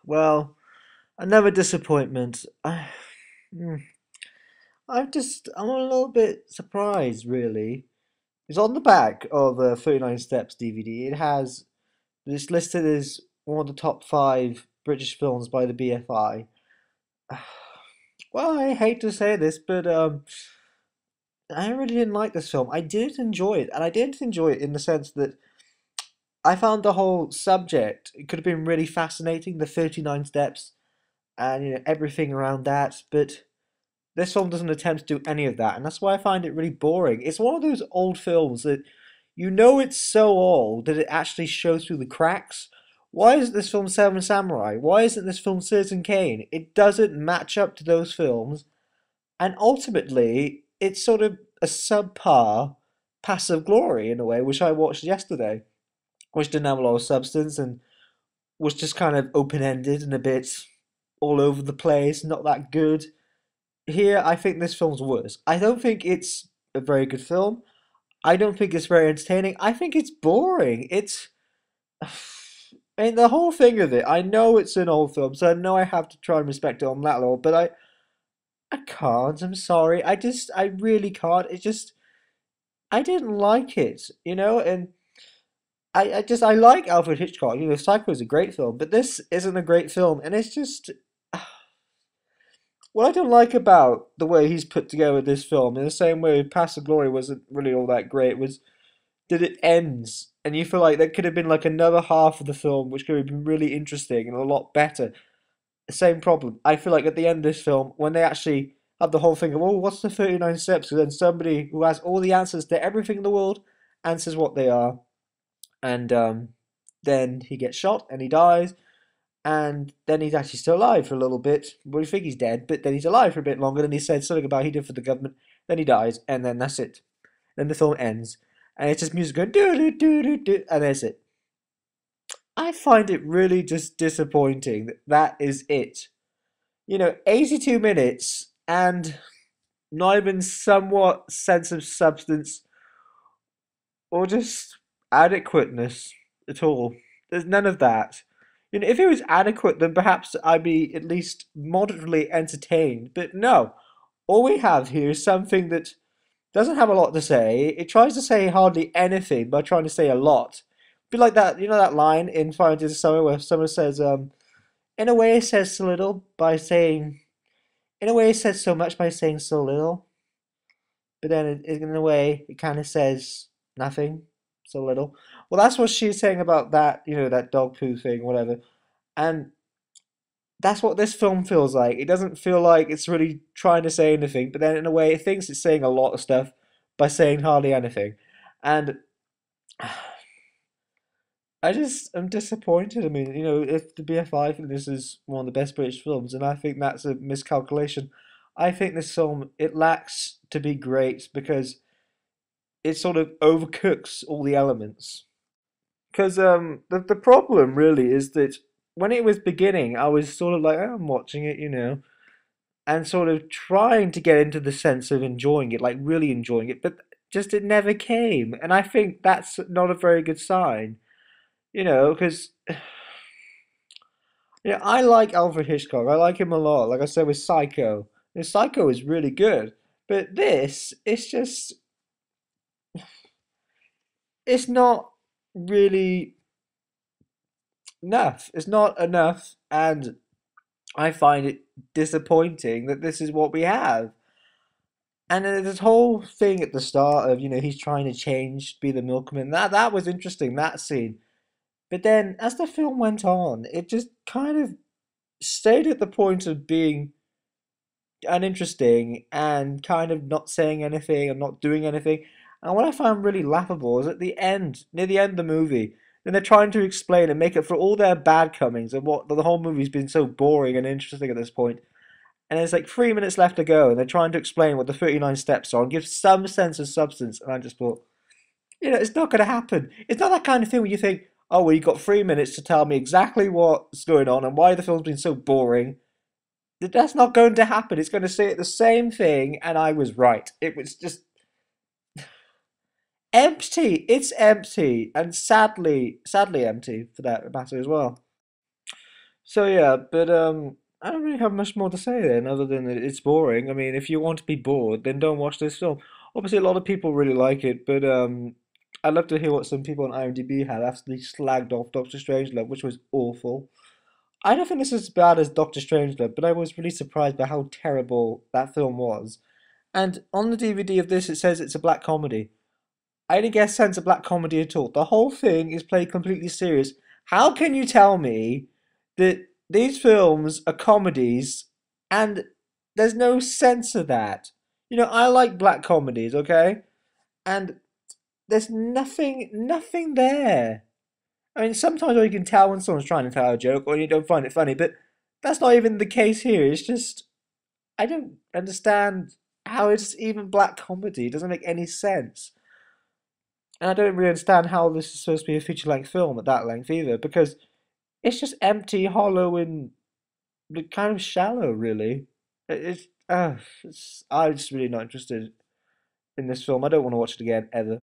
Well, another disappointment. Hmm, I'm a little bit surprised, really. It's on the back of the 39 Steps DVD. It has it's listed as one of the top five British films by the BFI. Well, I hate to say this, but I really didn't like this film. I did enjoy it, and I did enjoy it in the sense that I found the whole subject it could have been really fascinating, the 39 steps and everything around that, but this film doesn't attempt to do any of that, and that's why I find it really boring. It's one of those old films that it's so old that it actually shows through the cracks. Why isn't this film Seven Samurai? Why isn't this film Citizen Kane? It doesn't match up to those films, and ultimately, it's sort of a subpar Passive Glory in a way, which I watched yesterday, which didn't have a lot of substance and was just kind of open ended and a bit all over the place, not that good. Here, I think this film's worse. I don't think it's a very good film. I don't think it's very entertaining. I think it's boring. I mean, the whole thing of it, I know it's an old film, so I know I have to try and respect it on that level, but I can't. I'm sorry. I really can't. I didn't like it, and I like Alfred Hitchcock. Psycho is a great film, but this isn't a great film, and it's just, what I don't like about the way he's put together this film, in the same way Past the Glory wasn't really all that great, was that it ends, and you feel like there could have been like another half of the film which could have been really interesting and a lot better. Same problem. I feel like at the end of this film, when they actually have the whole thing of, oh, what's the 39 steps? And then somebody who has all the answers to everything in the world answers what they are, and then he gets shot and he dies, and then he's actually still alive for a little bit. We think he's dead, but then he's alive for a bit longer. Then he said something about he did for the government. Then he dies, and then that's it. Then the film ends, and it's just music going do do do do do, and that's it. I find it really just disappointing that that is it. 82 minutes and not even somewhat sense of substance or just adequateness at all. There's none of that. If it was adequate, then perhaps I'd be at least moderately entertained. But no, all we have here is something that doesn't have a lot to say. It tries to say hardly anything by trying to say a lot. Be like that, that line in Fire Into the Summer where someone says, in a way, it says so little by saying, in a way, it says so much by saying so little. But then in a way it kind of says nothing, so little. Well, that's what she's saying about that, that dog poo thing, whatever. And that's what this film feels like. It doesn't feel like it's really trying to say anything, but then in a way it thinks it's saying a lot of stuff by saying hardly anything. And I'm disappointed. I mean, if the BFI think this is one of the best British films, and I think that's a miscalculation. I think this film, it lacks to be great because it sort of overcooks all the elements. Because the problem really is that when it was beginning, I was sort of like, oh, I'm watching it, and sort of trying to get into the sense of enjoying it, like really enjoying it, but just it never came. And I think that's not a very good sign, because I like Alfred Hitchcock. I like him a lot. Like I said with Psycho, Psycho is really good, but this, it's not really enough. It's not enough, and I find it disappointing that this is what we have. And then this whole thing at the start of, he's trying to change, be the milkman. That was interesting, that scene. But then as the film went on, it just kind of stayed at the point of being uninteresting and kind of not saying anything and not doing anything. And what I found really laughable is at the end, near the end of the movie, then they're trying to explain and make up for all their bad comings and what the whole movie's been so boring and interesting at this point. And there's like 3 minutes left to go, and they're trying to explain what the 39 steps are and give some sense of substance. And I just thought, it's not going to happen. It's not that kind of thing where you think, oh, well, you've got 3 minutes to tell me exactly what's going on and why the film's been so boring. That's not going to happen. It's going to say the same thing, and I was right. It was just empty. It's empty, and sadly empty for that matter as well. So yeah, but I don't really have much more to say then, other than that it's boring. I mean, if you want to be bored, then don't watch this film. Obviously, a lot of people really like it, but I'd love to hear what some people on IMDb had after they slagged off Doctor Strangelove, which was awful. I don't think this is as bad as Doctor Strangelove, but I was really surprised by how terrible that film was. And on the DVD of this, it says it's a black comedy. I didn't get a sense of black comedy at all. The whole thing is played completely serious. How can you tell me that these films are comedies and there's no sense of that? You know, I like black comedies, okay? And there's nothing there. I mean, sometimes you can tell when someone's trying to tell a joke or you don't find it funny, but that's not even the case here. It's just, I don't understand how it's even black comedy. It doesn't make any sense. And I don't really understand how this is supposed to be a feature length film at that length either, because it's just empty, hollow, and kind of shallow, really. It's I'm just really not interested in this film. I don't want to watch it again, ever.